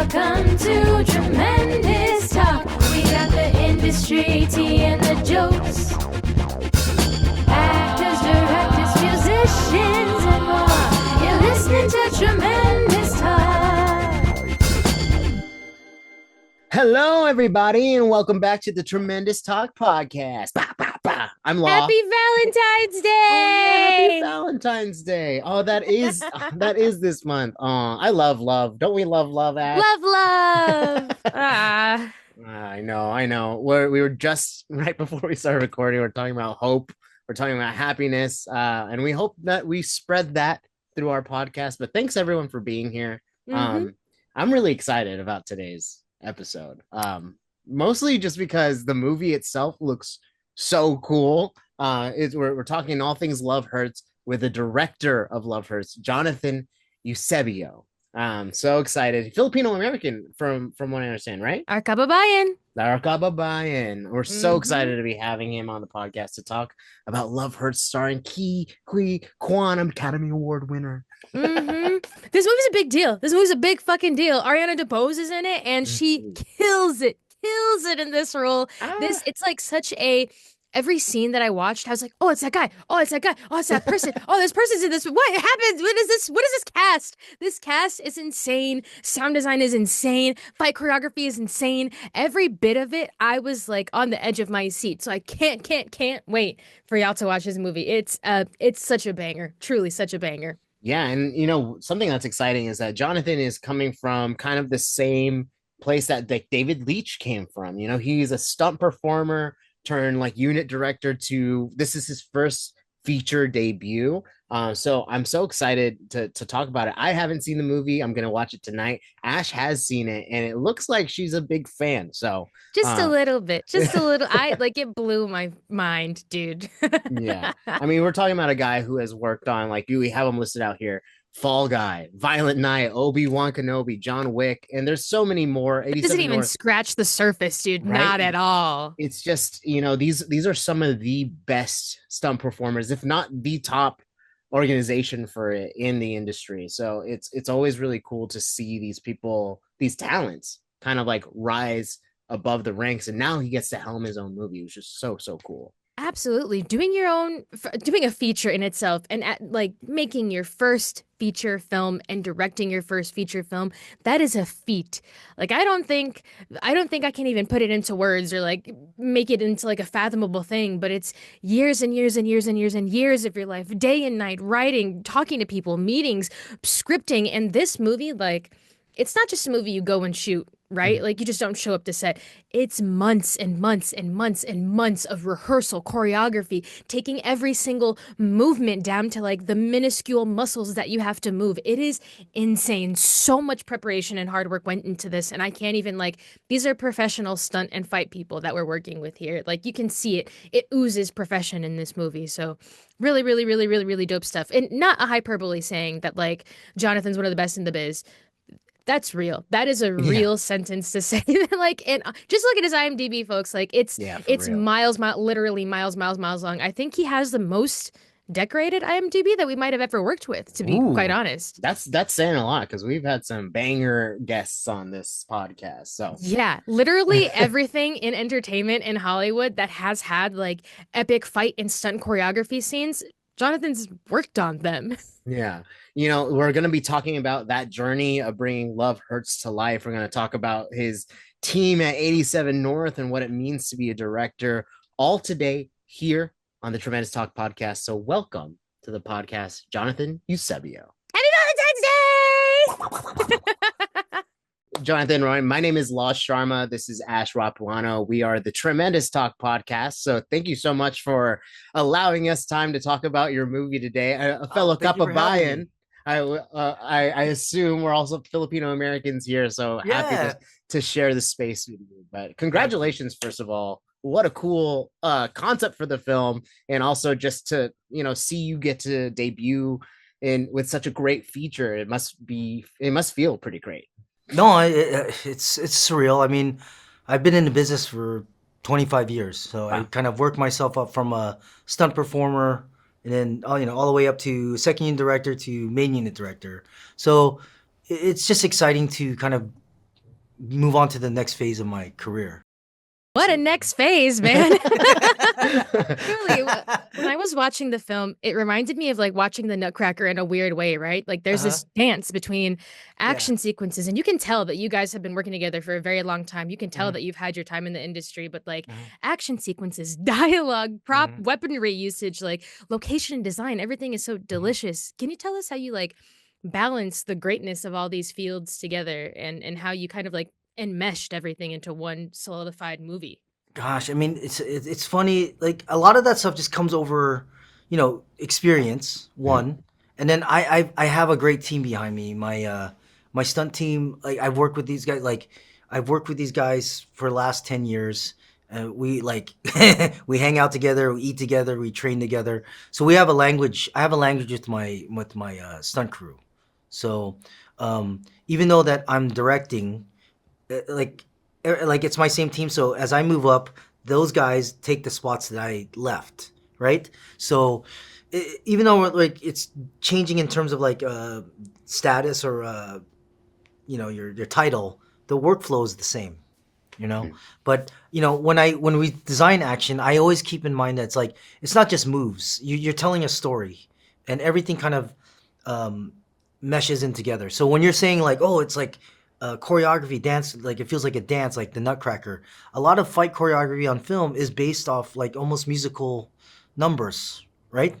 Welcome to Tremendous Talk. We got the industry, tea, and the jokes. Actors, directors, musicians, and more. You're listening to Tremendous Talk. Hello, everybody, and welcome back to the Tremendous Talk podcast. Bah, bah, bah. I'm Law. Happy Valentine's Day! Happy Valentine's Day. Oh, that is this month. Oh, I love love. Don't we love love, Ash? Love. I know. We were just right before we started recording. We're talking about hope. We're talking about happiness, and we hope that we spread that through our podcast. But thanks everyone for being here. I'm really excited about today's episode. Mostly just because the movie itself looks so cool. We're talking all things Love Hurts with the director of Love Hurts, Jonathan Eusebio. So excited. Filipino American from what I understand, right? Our kababayan. We're so excited to be having him on the podcast to talk about Love Hurts, starring Ke Huy Quan, Academy Award winner. This movie's a big deal. This movie's a big fucking deal. Ariana DeBose is in it, and she kills it in this role. It's like such a. Every scene that I watched, I was like, oh, it's that guy. Oh, it's that guy. Oh, it's that person. Oh, this person's in this. What happened? What is this? What is this cast? This cast is insane. Sound design is insane. Fight choreography is insane. Every bit of it, I was like on the edge of my seat. So I can't wait for y'all to watch this movie. It's such a banger. Truly such a banger. Yeah, and something that's exciting is that Jonathan is coming from kind of the same place that David Leitch came from. He's a stunt performer turned like unit director to this is his first feature debut. So I'm so excited to talk about it. I haven't seen the movie. I'm gonna watch it tonight. Ash has seen it, and it looks like she's a big fan. So just a little bit, I like it blew my mind, dude. Yeah, I mean, we're talking about a guy who has worked on we have him listed out here: Fall Guy, Violent Night, Obi-Wan Kenobi, John Wick, and there's so many more. It doesn't even scratch the surface, dude. Right? Not at all. It's just, these are some of the best stunt performers, if not the top organization for it in the industry. So it's always really cool to see these people, these talents kind of like rise above the ranks. And now he gets to helm his own movie, which is so cool. Absolutely. Doing a feature in itself and making your first feature film and directing your first feature film, that is a feat. Like, I don't think I can even put it into words or like make it into like a fathomable thing, but it's years and years and years and years and years of your life, day and night, writing, talking to people, meetings, scripting. And this movie, like, it's not just a movie you go and shoot, right? Like, you just don't show up to set. It's months and months and months and months of rehearsal, choreography, taking every single movement down to like the minuscule muscles that you have to move. It is insane. So much preparation and hard work went into this. And I can't even these are professional stunt and fight people that we're working with here. Like, you can see it. It oozes profession in this movie. So really, really, really, really, really dope stuff. And not a hyperbole saying that like Jonathan's one of the best in the biz. That's real. That is a real sentence to say. And just look at his IMDb, folks. Like, it's literally miles long. I think he has the most decorated IMDb that we might have ever worked with, to be quite honest. That's saying a lot, because we've had some banger guests on this podcast. So yeah, literally everything in entertainment in Hollywood that has had like epic fight and stunt choreography scenes, Jonathan's worked on them. Yeah. We're going to be talking about that journey of bringing Love Hurts to life. We're going to talk about his team at 87 North and what it means to be a director, all today here on the Tremendous Talk podcast. So welcome to the podcast, Jonathan Eusebio. Happy Valentine's Day! Jonathan, Ryan, my name is Law Sharma. This is Ash Rapuano. We are the Tremendous Talk podcast. So thank you so much for allowing us time to talk about your movie today. A fellow kababayan. I assume we're also Filipino Americans here, so happy to share the space with you. But congratulations, first of all. What a cool concept for the film, and also just to see you get to debut with such a great feature. It must feel pretty great. No, it's surreal. I mean, I've been in the business for 25 years, so I kind of worked myself up from a stunt performer, and then all the way up to second unit director to main unit director. So it's just exciting to kind of move on to the next phase of my career. What a next phase, man. Truly, when I was watching the film, it reminded me of like watching the Nutcracker in a weird way, right? Like there's Uh-huh. this dance between Yeah. action sequences, and you can tell that you guys have been working together for a very long time. You can tell Mhm. that you've had your time in the industry, but like Mhm. action sequences, dialogue, prop, Mhm. weaponry usage, like location design, everything is so delicious. Can you tell us how you like balance the greatness of all these fields together and how you kind of like enmeshed everything into one solidified movie? Gosh, I mean, it's funny. Like a lot of that stuff just comes over, experience. One, and then I have a great team behind me. My stunt team. Like I've worked with these guys. Like I've worked with these guys for the last 10 years. We like we hang out together, we eat together, we train together. So we have a language. I have a language with my stunt crew. So even though that I'm directing, like like it's my same team, so as I move up, those guys take the spots that I left, right? So even though like it's changing in terms of like status or your title, the workflow is the same, you know. But when we design action, I always keep in mind that it's not just moves. You're telling a story, and everything kind of um, meshes in together. So when you're saying like, oh, it's like choreography, dance, like it feels like a dance, like the Nutcracker. A lot of fight choreography on film is based off like almost musical numbers, right?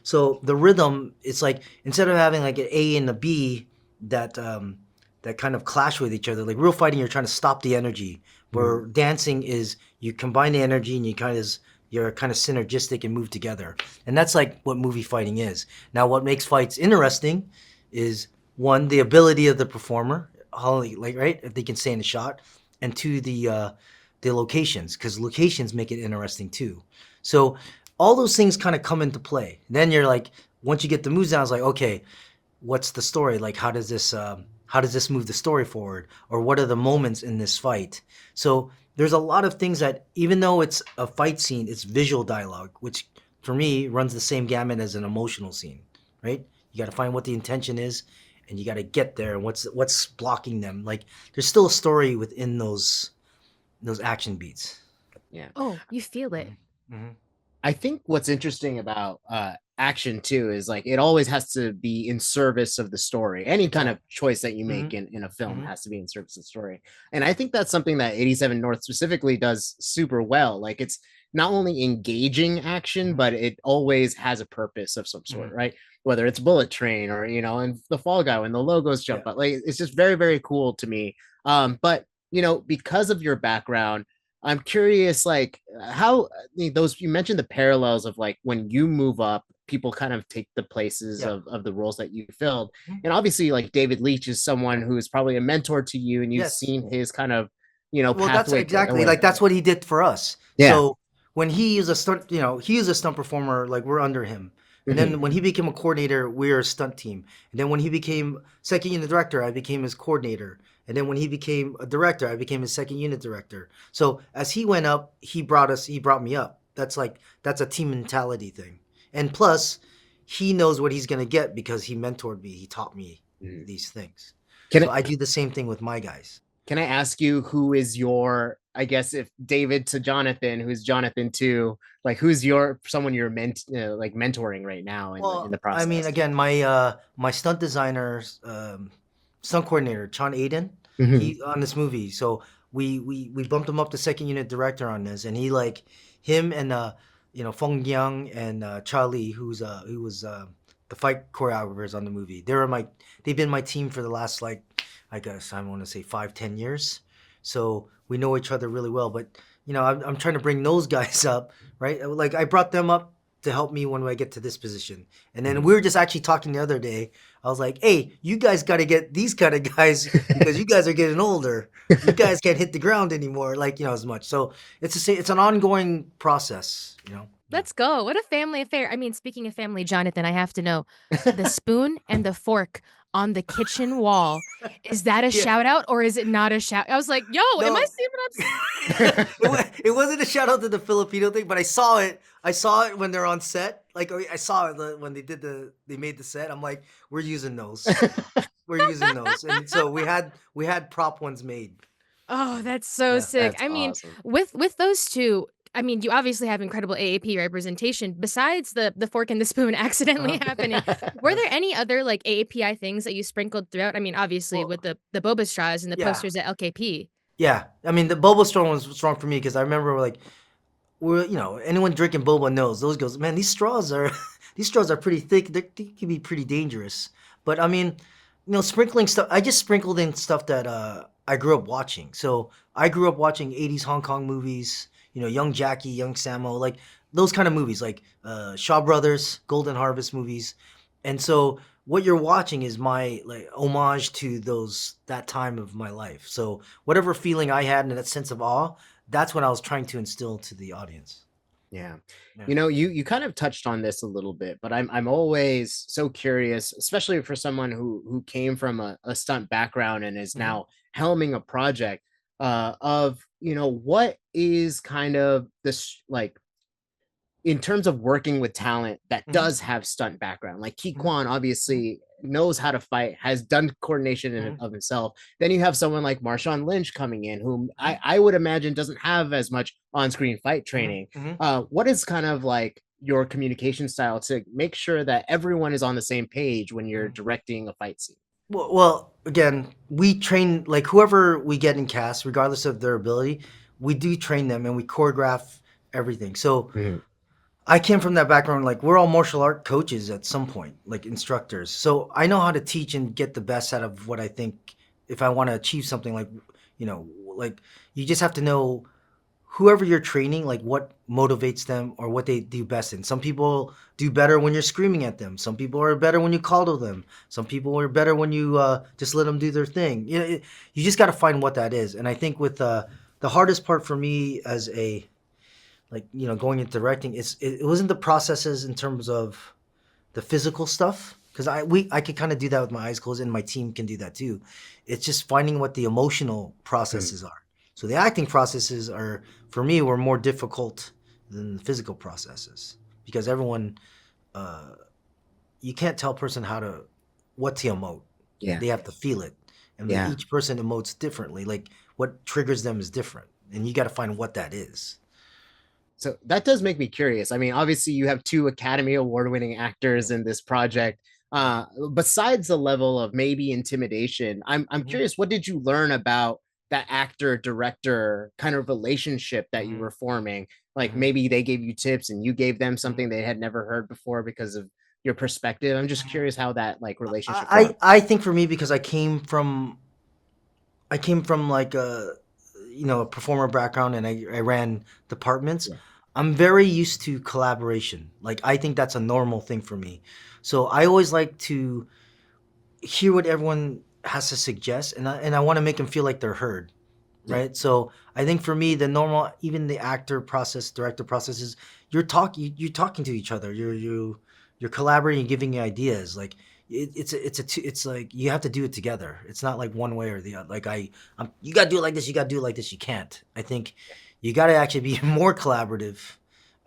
So the rhythm, it's like instead of having like an A and a B that that kind of clash with each other, like real fighting, you're trying to stop the energy. Where dancing is you combine the energy and you're kind of synergistic and move together. And that's like what movie fighting is. Now, what makes fights interesting is one, the ability of the performer, like right, if they can stay in the shot, and two, the locations, because locations make it interesting too. So all those things kind of come into play. Then you're like, once you get the moves down, it's like, okay, what's the story? Like, how does this move the story forward? Or what are the moments in this fight? So there's a lot of things that, even though it's a fight scene, it's visual dialogue, which for me runs the same gamut as an emotional scene, right? You got to find what the intention is, and you got to get there. And what's blocking them? Like, there's still a story within those action beats. Yeah. Oh, you feel it. Mm-hmm. I think what's interesting about action too is like it always has to be in service of the story. Any kind of choice that you make in a film Mm-hmm. has to be in service of the story. And I think that's something that 87 North specifically does super well. Like it's not only engaging action, but it always has a purpose of some sort, right? Whether it's Bullet Train or, and the Fall Guy when the logos jump Yeah. out. Like it's just very, very cool to me. But because of your background, I'm curious, like how those you mentioned the parallels of like when you move up, people kind of take the places Yeah. of the roles that you filled. And obviously, like David Leitch is someone who is probably a mentor to you, and you've Yes. seen his kind of Well, that's pathway to exactly where. like that's what he did for us. Yeah. So when he is a stunt, he is a stunt performer. Like we're under him. And Mhm. then when he became a coordinator, we're a stunt team. And then when he became second unit director, I became his coordinator. And then when he became a director, I became his second unit director. So as he went up, he brought me up. That's a team mentality thing. And plus, he knows what he's gonna get because he mentored me. He taught me Mhm. these things. Can So I I do the same thing with my guys. can I ask you who is your, I guess, if David to Jonathan, who's Jonathan to, like who's your someone you're like mentoring right now in the Well, I mean, process? again, my stunt designer, stunt coordinator, Chon Aiden, Mhm. he on this movie. So we bumped him up to second unit director on this, and he like him and Feng Yang and Charlie, who was the fight choreographers on the movie. They've been my team for the last like I guess I want to say 5-10 years. So we know each other really well. But I'm trying to bring those guys up, right? Like I brought them up to help me when I get to this position. And then we were just actually talking the other day. I was like, hey, you guys got to get these kind of guys because you guys are getting older. You guys can't hit the ground anymore, like, as much. So it's an ongoing process. Let's go. What a family affair. I mean, speaking of family, Jonathan, I have to know the spoon and the fork on the kitchen wall. Is that a Yeah. shout out or is it not a shout? I was like, yo, am I No, seeing what I'm seeing? it wasn't a shout out to the Filipino thing, but I saw it. I saw it when they're on set. Like I saw it when they made the set. I'm like, we're using those. We're using those, and so we had prop ones made. Oh, that's so Yeah. sick. That's I mean, awesome. with those two, I mean, you obviously have incredible AAP representation. Besides the fork and the spoon accidentally Uh-huh. happening, were there any other like AAPI things that you sprinkled throughout? I mean, obviously with Well, the boba straws and the yeah. posters at LKP. Yeah. I mean, the boba straw was strong for me because I remember like anyone drinking boba knows those goes, man, these straws are these straws are pretty thick. They can be pretty dangerous. But I mean, sprinkling stuff. I just sprinkled in stuff that I grew up watching. So I grew up watching '80s Hong Kong movies. Young Jackie, Young Sammo, like those kind of movies, like Shaw Brothers, Golden Harvest movies. And so what you're watching is my like homage to that time of my life. So whatever feeling I had and that sense of awe, that's what I was trying to instill to the audience. Yeah. Yeah. You kind of touched on this a little bit, but I'm always so curious, especially for someone who came from a stunt background and is Hmm. now helming a project of, what is kind of this like in terms of working with talent that Hmm. does have stunt background. Like Ke Hmm. Quan obviously knows how to fight, has done coordination Hmm. of himself. Then you have someone like Marshawn Lynch coming in, whom Hmm. I would imagine doesn't have as much on-screen fight Hmm. training. Hmm. What is kind of like your communication style to make sure that everyone is on the same page when you're Hmm. directing a fight scene? Well, again, we train like whoever we get in cast, regardless of their ability, we do train them and we choreograph everything. So Mhm. I came from that background, like we're all martial art coaches at some point, like instructors. So I know how to teach and get the best out of what I think if I want to achieve something like you just have to know whoever you're training, like what motivates them or what they do best in. Some people do better when you're screaming at them. Some people are better when you coddle them. Some people are better when you just let them do their thing. You just got to find what that is. And I think with the hardest part for me as a going into directing, it wasn't the processes in terms of the physical stuff because I could kind of do that with my eyes closed and my team can do that too. It's just finding what the emotional Mhm. processes are. So the acting processes are for me were more difficult than the physical processes because everyone you can't tell a person what to emote. Yeah. They have to feel it, and Yeah. each person emotes differently. Like what triggers them is different, and you got to find what that is. So that does make me curious. I mean, obviously you have two Academy Award winning actors in this project. Besides the level of maybe intimidation, I'm Hmm. curious, what did you learn about that actor director kind of relationship that you Hmm. were forming? Like Hmm. maybe they gave you tips and you gave them Hmm. something they had never heard before because of your perspective. I'm just curious how that like relationship I formed. I think for me because I came from like a performer background and I ran departments. Yeah. I'm very used to collaboration. Like I think that's a normal thing for me. So I always like to hear what everyone has to suggest and I want to make them feel like they're heard, Yeah. right? So I think for me the normal even the actor process, director process is you're talking to each other. You're collaborating, giving ideas. Like it's like you have to do it together. It's not like one way or the other. Like you got to do it like this, you got to do it like this. You can't. I think you got to actually be more collaborative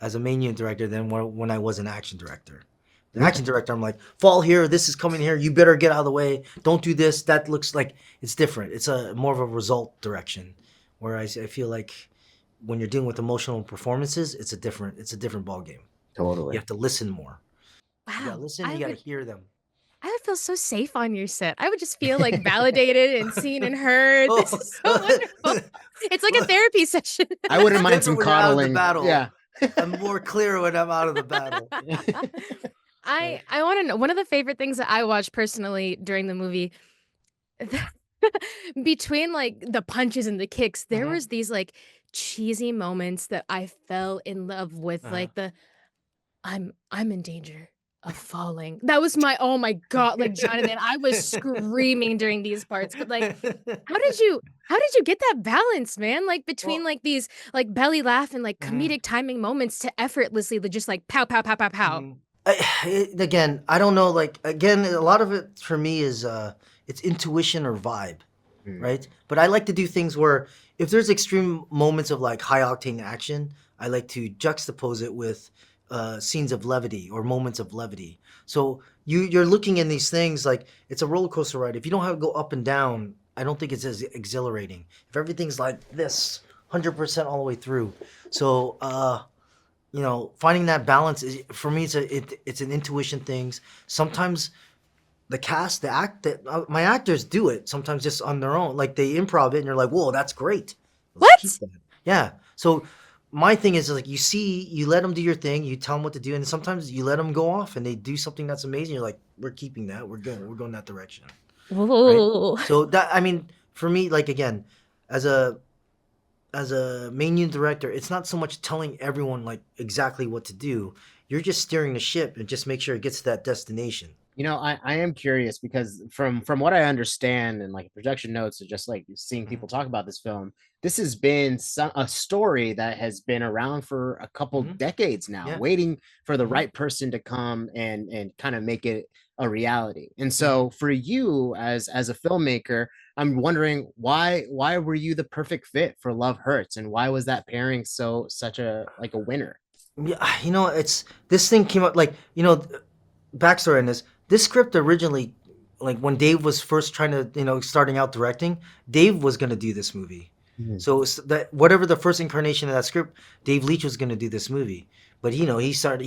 as a main unit director than when I was an action director. The Okay. action director, I'm like, fall here, this is coming here, you better get out of the way. Don't do this. That looks like it's different. It's a more of a result direction. Whereas I feel like when you're dealing with emotional performances, it's a different ball game. You Totally. have to listen more. You gotta Wow. listen, you gotta hear them. I would feel so safe on your set. I would just feel like validated and seen and heard. This Oh, is so wonderful. It's like a well, therapy session. I wouldn't it's mind some different when you're out of the coddling. battle. Yeah. I'm more clear when I'm out of the battle. Right? I want to know one of the favorite things that I watched personally during the movie between like the punches and the kicks, there Hmm. was these like cheesy moments that I fell in love with, Uh-huh. like the I'm in danger of falling. That was my oh my god, like Jonathan, I was screaming during these parts, but like how did you get that balance, man? Like between Well, like these like belly laugh and like mhm. comedic timing moments to effortlessly just like pow pow pow pow pow. Mhm. Again, I don't know. Like again, a lot of it for me is it's intuition or vibe, Mm. right? But I like to do things where if there's extreme moments of like high octane action, I like to juxtapose it with scenes of levity or moments of levity. So you're looking in these things like it's a roller coaster ride. If you don't have to go up and down I don't think it's as exhilarating. If everything's like this, 100% all the way through. So finding that balance is for me. It's an intuition things. Sometimes the cast, my actors do it sometimes just on their own. Like they improv it, and you're like, whoa, that's great. Let's keep What? that. Yeah. So my thing is like you let them do your thing, you tell them what to do, and sometimes you let them go off and they do something that's amazing. You're like, we're keeping that. We're going that direction, right? Whoa. So that I mean, for me, like again, as a main unit director, it's not so much telling everyone like exactly what to do. You're just steering the ship and just make sure it gets to that destination. I am curious because from what I understand and like production notes or just like seeing Mhm. people talk about this film, this has been a story that has been around for a couple Mhm. decades now, Yeah. waiting for the Mhm. right person to come and kind of make it a reality. And Mhm. so for you as a filmmaker, I'm wondering why were you the perfect fit for Love Hurts, and why was that pairing such a like a winner? Yeah, it's this thing came up like, backstory on this. This script originally, like when Dave was first trying to, starting out directing, Dave was going to do this movie. Mhm. So that whatever the first incarnation of that script, Dave Leitch was going to do this movie. But he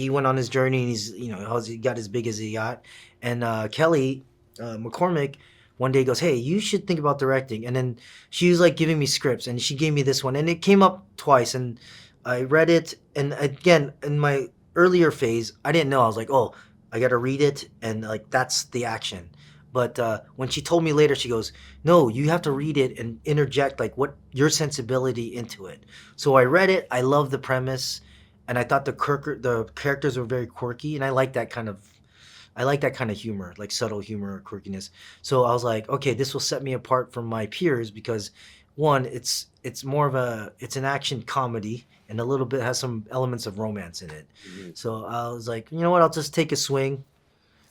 went on his journey, and he got as big as he got. And Kelly McCormick one day goes, "Hey, you should think about directing." And then she was like giving me scripts, and she gave me this one, and it came up twice, and I read it, and again in my earlier phase, I didn't know. I was like, "Oh, I got to read it, and like that's the action." But when she told me later, she goes, "No, you have to read it and interject like what your sensibility into it." So I read it. I love the premise, and I thought the characters were very quirky, and I like that kind of humor, like subtle humor or quirkiness. So I was like, okay, this will set me apart from my peers because one, it's more of it's an action comedy and a little bit has some elements of romance in it. Mhm. So I was like, you know what, I'll just take a swing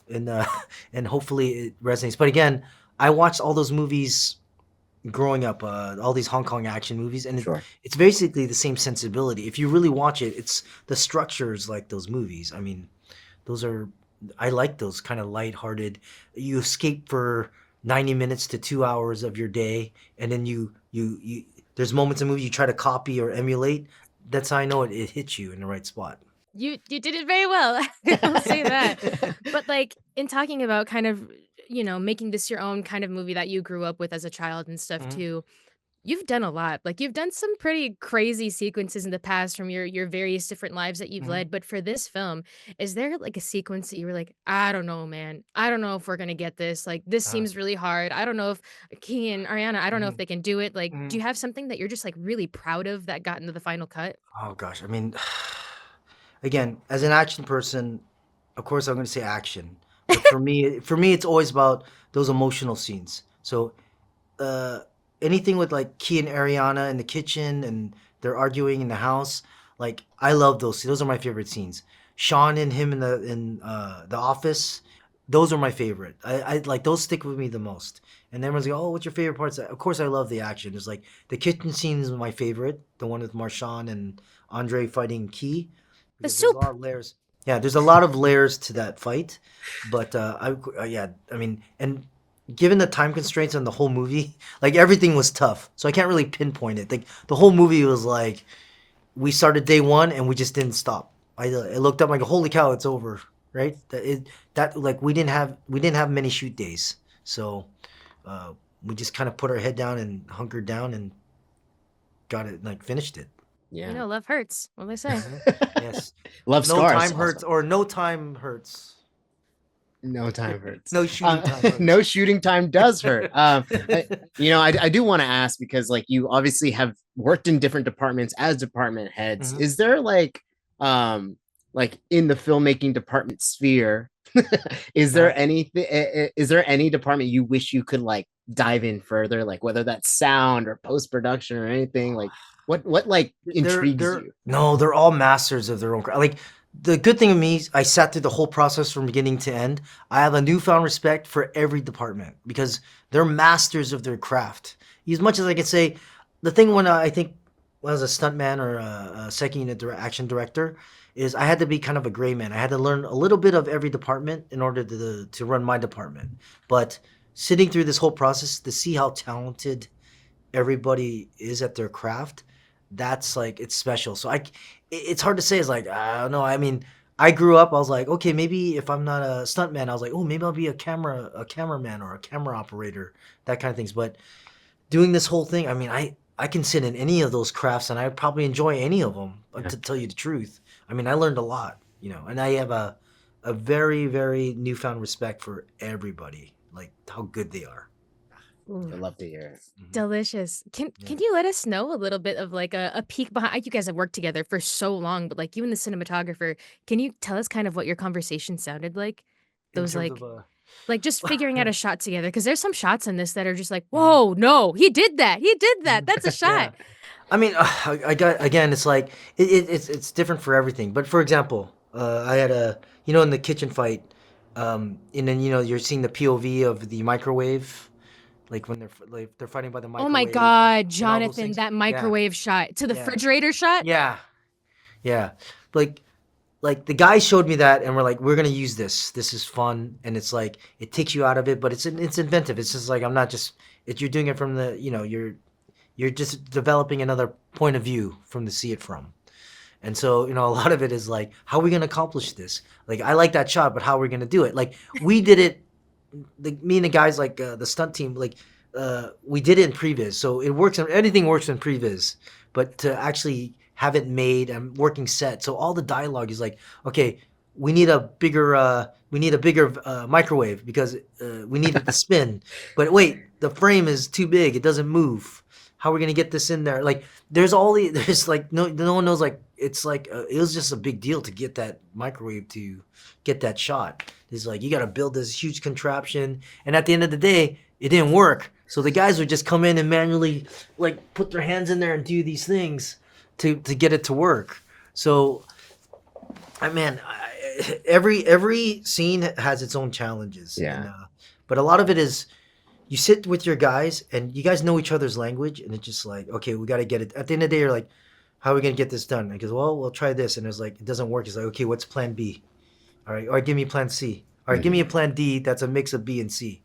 and and hopefully it resonates. But again, I watched all those movies growing up, all these Hong Kong action movies, and Sure. it's basically the same sensibility. If you really watch it, it's the structures like those movies. I mean, those are I like those kind of lighthearted. You escape for 90 minutes to 2 hours of your day, and then you there's moments in the movie you try to copy or emulate. That's how I know it hits you in the right spot. You did it very well. I'll say that. But, like, in talking about kind of, making this your own kind of movie that you grew up with as a child and stuff Mhm. too, you've done a lot. Like, you've done some pretty crazy sequences in the past from your various different lives that you've Mhm. led, but for this film, is there, like, a sequence that you were like, "I don't know, man. I don't know if we're gonna get this. Like, this Uh-huh. seems really hard. I don't know if Key and Ariana, I don't know if Mhm. they can do it." Like, do Mhm. you have something that you're just, like, really proud of that got into the final cut? Oh gosh, I mean, again, as an action person, of course I'm going to say action, but for me, it's always about those emotional scenes. So uh, anything with like Key and Ariana in the kitchen and they're arguing in the house, like I love those. Those are my favorite scenes. Sean and him in the office, those are my favorite. I like those stick with me the most. And everyone's like, "Oh, what's your favorite parts?" Of course, I love the action. It's like the kitchen scene is my favorite, the one with Marshawn and Andre fighting Key, The because there's a soup. lot of layers. Yeah, there's a lot of layers to that fight. But yeah, I mean, and given the time constraints on the whole movie, like everything was tough. So I can't really pinpoint it. Like the whole movie was like we started day one and we just didn't stop. I looked up like holy cow, it's over, right? That like we didn't have many shoot days, so uh, we just kind of put our head down and hunkered down and got it like finished it. Yeah. Love hurts. What do they say? Yes, Love no scars time also. hurts or no time hurts. No time hurts. No shooting time No hurts. shooting time does hurt. I do want to ask because like you obviously have worked in different departments as department heads. Mhm. Is there like in the filmmaking department sphere, is Uh, there anything? Is there any department you wish you could like dive in further, like whether that's sound or post production or anything? Like what like intrigues they're you? no, they're all masters of their own craft. Like the good thing of me, is I sat through the whole process from beginning to end. I have a newfound respect for every department because they're masters of their craft. As much as I can say, the thing when I think when I was a stuntman or a second unit action director is I had to be kind of a gray man. I had to learn a little bit of every department in order to run my department. But sitting through this whole process to see how talented everybody is at their craft, that's like, it's special. So it's hard to say. It's like, I don't know. I mean, I grew up, I was like, okay, maybe if I'm not a stuntman, I was like, oh, maybe I'll be a cameraman or a camera operator, that kind of things. But doing this whole thing, I mean, I can sit in any of those crafts and I probably enjoy any of them, to tell you the truth. I mean, I learned a lot, and I have a very, very newfound respect for everybody, like how good they are. I love to hear it. Delicious. Can you let us know a little bit of like a peek behind? You guys have worked together for so long, but like you and the cinematographer, can you tell us kind of what your conversation sounded like? In Those terms of like just figuring out a shot together, because there's some shots in this that are just like, whoa, no, he did that. He did that. That's a shot. I mean, I got, again, it's like it's different for everything. But for example, I had in the kitchen fight, and then you're seeing the POV of the microwave, like when they're fighting by the microwave. Oh my God, and all those Jonathan, things. that Yeah. microwave shot to the Yeah. refrigerator shot. Yeah, yeah. Like the guy showed me that, and we're like, we're gonna use this. This is fun, and it's like it takes you out of it, but it's inventive. It's just like, I'm not just you're doing it from the you're just developing another point of view from to see it from. And so, a lot of it is like, how are we going to accomplish this? Like, I like that shot, but how are we going to do it? Like, we did it, me and the guys, like the stunt team, like, we did it in previs. So it works, anything works in previs, but to actually have it made and working set. So all the dialogue is like, okay, we need a bigger microwave because we need it to spin. But wait, the frame is too big. It doesn't move. How are we gonna get this in there? Like, there's like no one knows. Like, it's like it was just a big deal to get that microwave to get that shot. It's like you got to build this huge contraption, and at the end of the day, it didn't work. So the guys would just come in and manually like put their hands in there and do these things to get it to work. So, every scene has its own challenges. Yeah. And, but a lot of it is, you sit with your guys and you guys know each other's language, and it's just like, okay, we got to get it. At the end of the day, you're like, how are we going to get this done? Because, well, we'll try this. And it's like, it doesn't work. It's like, okay, what's plan B? All right, give me plan C. All right, give me a plan D. That's a mix of B and C.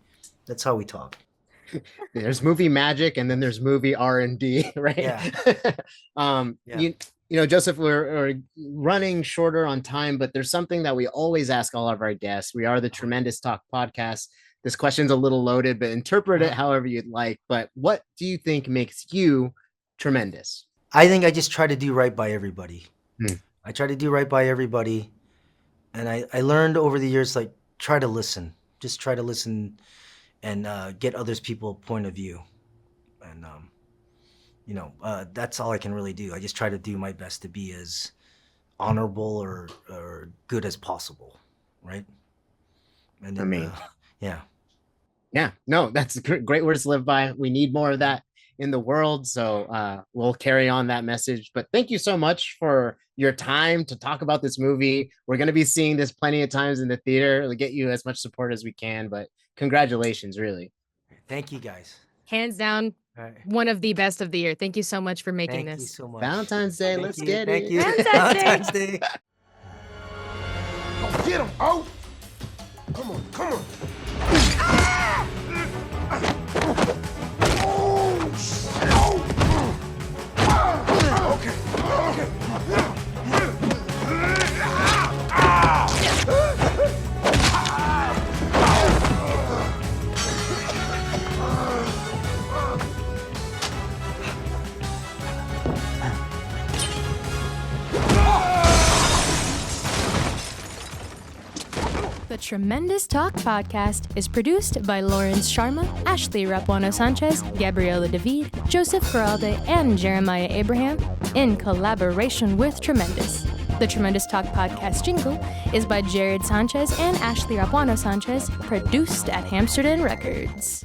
That's how we talk. There's movie magic, and then there's movie R&D, right? Yeah. Joseph, we're running shorter on time, but there's something that we always ask all of our guests. We are the Tremendous Talk podcast. This question's a little loaded, but interpret it however you'd like. But what do you think makes you tremendous? I think I just try to do right by everybody. I try to do right by everybody. And I learned over the years, like, try to listen. Just try to listen and get others people's point of view. And, that's all I can really do. I just try to do my best to be as honorable or good as possible, right? And then, yeah. Yeah, no, that's great words to live by. We need more of that in the world. So we'll carry on that message. But thank you so much for your time to talk about this movie. We're going to be seeing this plenty of times in the theater. We'll get you as much support as we can. But congratulations, really. Thank you, guys. Hands down, one of the best of the year. Thank you so much for making Thank this. you so much. Valentine's Day. Let's get it. Thank you. Valentine's Day. Go get him, oh! Come on, come on. The Tremendous Talk podcast is produced by Lawrence Sharma, Ashley Rapuano Sanchez, Gabriela David, Joseph Garalde, and Jeremiah Abraham in collaboration with Tremendous. The Tremendous Talk podcast jingle is by Jared Sanchez and Ashley Rapuano Sanchez, produced at Hamsterdam Records.